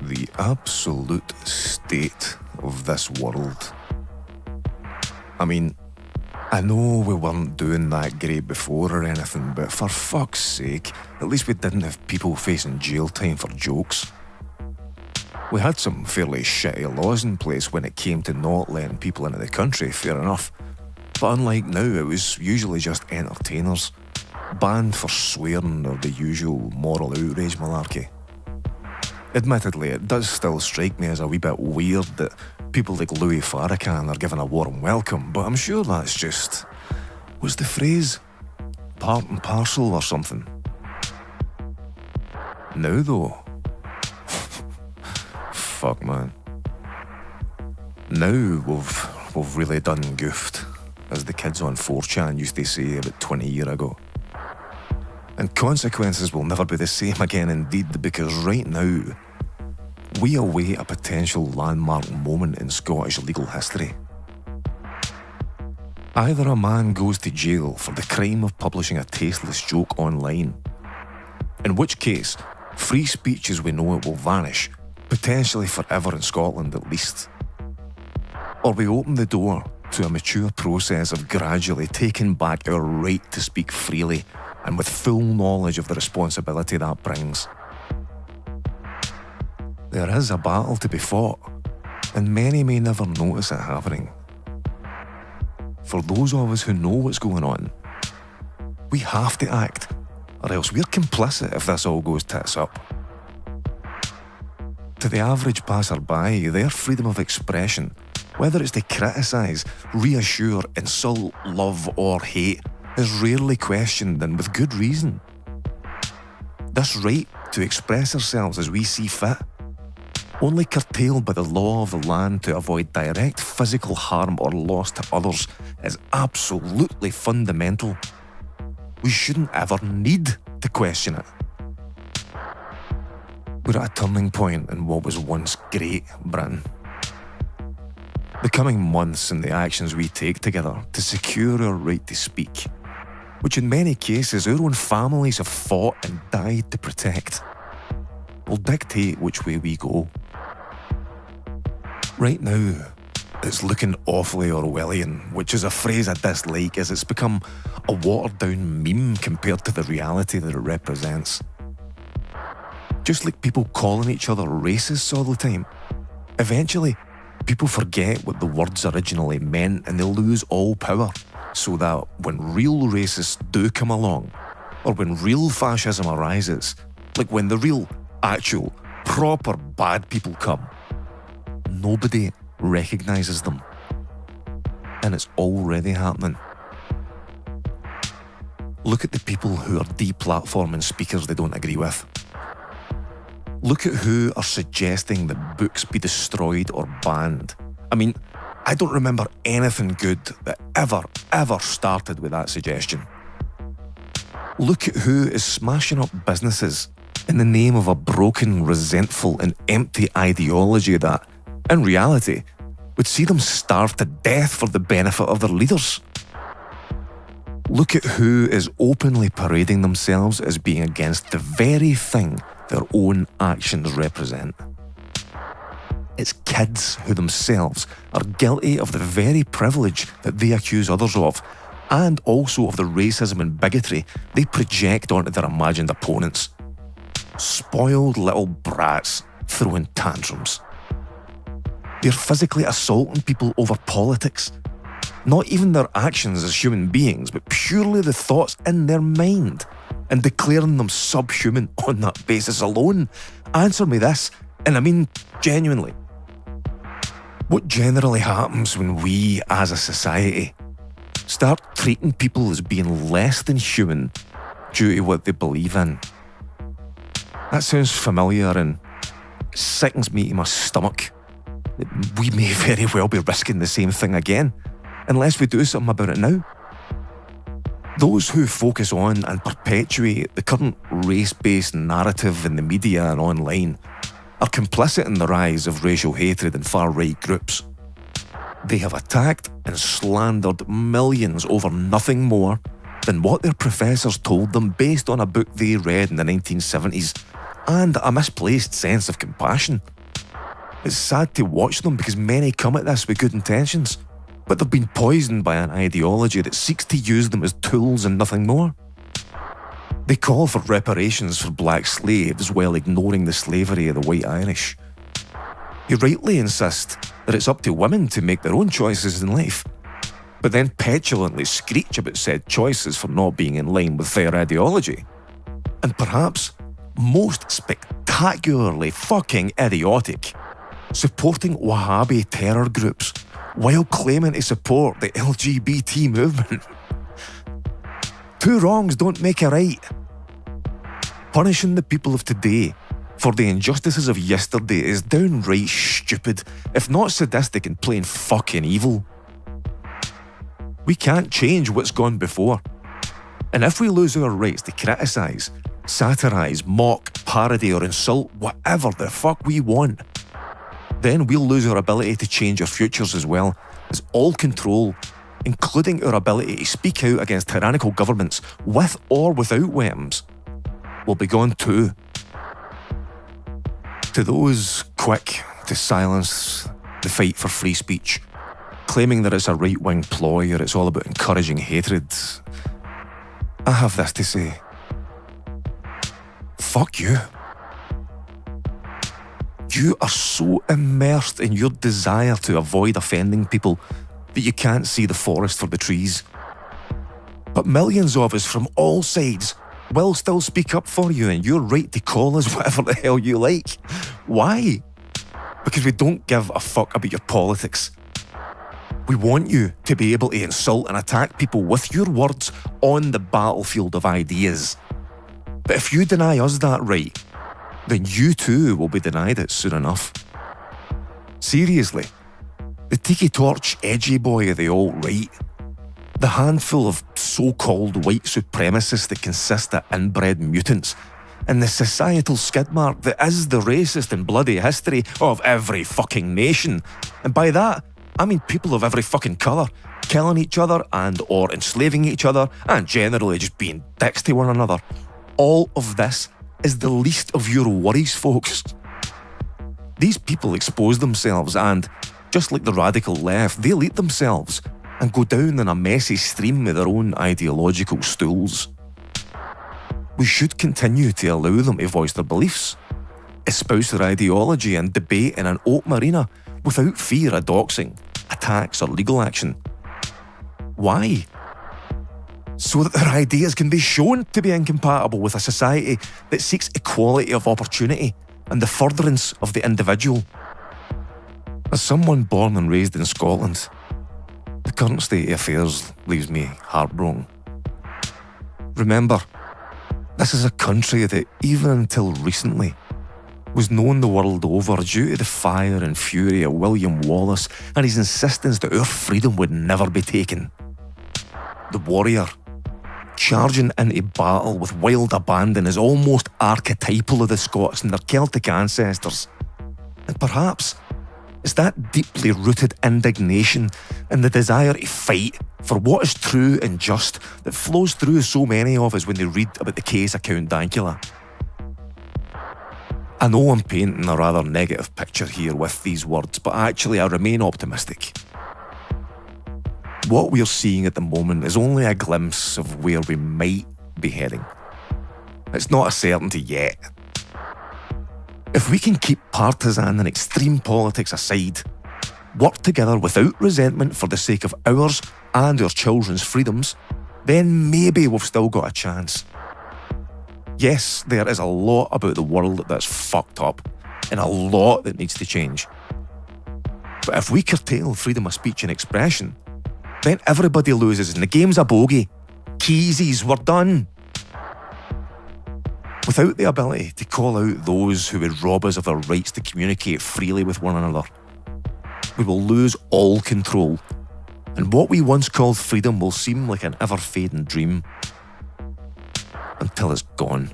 the absolute state of this world. I mean, I know we weren't doing that great before or anything, but for fuck's sake, at least we didn't have people facing jail time for jokes. We had some fairly shitty laws in place when it came to not letting people into the country, fair enough. But unlike now, it was usually just entertainers, banned for swearing or the usual moral outrage malarkey. Admittedly, it does still strike me as a wee bit weird that people like Louis Farrakhan are given a warm welcome, but I'm sure that's just, what's the phrase? Part and parcel or something. Now though, fuck man. Now we've really done goofed, as the kids on 4chan used to say about 20 years ago. And consequences will never be the same again indeed, because right now, we await a potential landmark moment in Scottish legal history. Either a man goes to jail for the crime of publishing a tasteless joke online, in which case, free speech as we know it will vanish, potentially forever in Scotland at least. Or we open the door to a mature process of gradually taking back our right to speak freely and with full knowledge of the responsibility that brings. There is a battle to be fought, and many may never notice it happening. For those of us who know what's going on, we have to act, or else we're complicit if this all goes tits up. To the average passer-by, their freedom of expression, whether it's to criticise, reassure, insult, love or hate, is rarely questioned, and with good reason. This right to express ourselves as we see fit, only curtailed by the law of the land to avoid direct physical harm or loss to others, is absolutely fundamental. We shouldn't ever need to question it. We're at a turning point in what was once great Britain. The coming months and the actions we take together to secure our right to speak, which in many cases our own families have fought and died to protect, will dictate which way we go. Right now, it's looking awfully Orwellian, which is a phrase I dislike as it's become a watered-down meme compared to the reality that it represents. Just like people calling each other racists all the time, eventually people forget what the words originally meant and they lose all power, so that when real racists do come along, or when real fascism arises, like when the real, actual, proper bad people come, nobody recognises them. And it's already happening. Look at the people who are deplatforming speakers they don't agree with. Look at who are suggesting that books be destroyed or banned. I mean, I don't remember anything good that ever started with that suggestion. Look at who is smashing up businesses in the name of a broken, resentful and empty ideology that, in reality, would see them starve to death for the benefit of their leaders. Look at who is openly parading themselves as being against the very thing their own actions represent. It's kids who themselves are guilty of the very privilege that they accuse others of, and also of the racism and bigotry they project onto their imagined opponents. Spoiled little brats throwing tantrums. They're physically assaulting people over politics. Not even their actions as human beings, but purely the thoughts in their mind, and declaring them subhuman on that basis alone. Answer me this, and I mean genuinely. What generally happens when we, as a society, start treating people as being less than human due to what they believe in? That sounds familiar and sickens me to my stomach. We may very well be risking the same thing again, unless we do something about it now. Those who focus on and perpetuate the current race-based narrative in the media and online are complicit in the rise of racial hatred and far-right groups. They have attacked and slandered millions over nothing more than what their professors told them based on a book they read in the 1970s, and a misplaced sense of compassion. It's sad to watch them because many come at this with good intentions, but they've been poisoned by an ideology that seeks to use them as tools and nothing more. They call for reparations for black slaves while ignoring the slavery of the white Irish. You rightly insist that it's up to women to make their own choices in life, but then petulantly screech about said choices for not being in line with their ideology. And perhaps most spectacularly fucking idiotic, supporting Wahhabi terror groups while claiming to support the LGBT movement. Two wrongs don't make a right. Punishing the people of today for the injustices of yesterday is downright stupid, if not sadistic and plain fucking evil. We can't change what's gone before. And if we lose our rights to criticise, satirise, mock, parody or insult whatever the fuck we want, then we'll lose our ability to change our futures as well, as all control, including our ability to speak out against tyrannical governments with or without weapons, will be gone too. To those quick to silence the fight for free speech, claiming that it's a right-wing ploy or it's all about encouraging hatred, I have this to say. Fuck you. You are so immersed in your desire to avoid offending people that you can't see the forest for the trees. But millions of us from all sides will still speak up for you, and you're right to call us whatever the hell you like. Why? Because we don't give a fuck about your politics. We want you to be able to insult and attack people with your words on the battlefield of ideas. But if you deny us that right, then you too will be denied it soon enough. Seriously, the tiki torch edgy boy of the alt-right, the handful of so-called white supremacists that consist of inbred mutants, and the societal skid mark that is the racist and bloody history of every fucking nation. And by that, I mean people of every fucking colour, killing each other and or enslaving each other and generally just being dicks to one another. All of this is the least of your worries, folks. These people expose themselves and, just like the radical left, they'll eat themselves and go down in a messy stream of their own ideological stools. We should continue to allow them to voice their beliefs, espouse their ideology and debate in an open arena without fear of doxing, attacks or legal action. Why? So that their ideas can be shown to be incompatible with a society that seeks equality of opportunity and the furtherance of the individual. As someone born and raised in Scotland, the current state of affairs leaves me heartbroken. Remember, this is a country that, even until recently, was known the world over due to the fire and fury of William Wallace and his insistence that our freedom would never be taken. The warrior, charging into battle with wild abandon, is almost archetypal of the Scots and their Celtic ancestors. And perhaps it's that deeply rooted indignation and the desire to fight for what is true and just that flows through so many of us when they read about the case of Count Dankula. I know I'm painting a rather negative picture here with these words, but actually I remain optimistic. What we're seeing at the moment is only a glimpse of where we might be heading. It's not a certainty yet. If we can keep partisan and extreme politics aside, work together without resentment for the sake of ours and our children's freedoms, then maybe we've still got a chance. Yes, there is a lot about the world that's fucked up and a lot that needs to change. But if we curtail freedom of speech and expression, then everybody loses and the game's a bogey. Keesies, we're done. Without the ability to call out those who would rob us of our rights to communicate freely with one another, we will lose all control, and what we once called freedom will seem like an ever-fading dream until it's gone.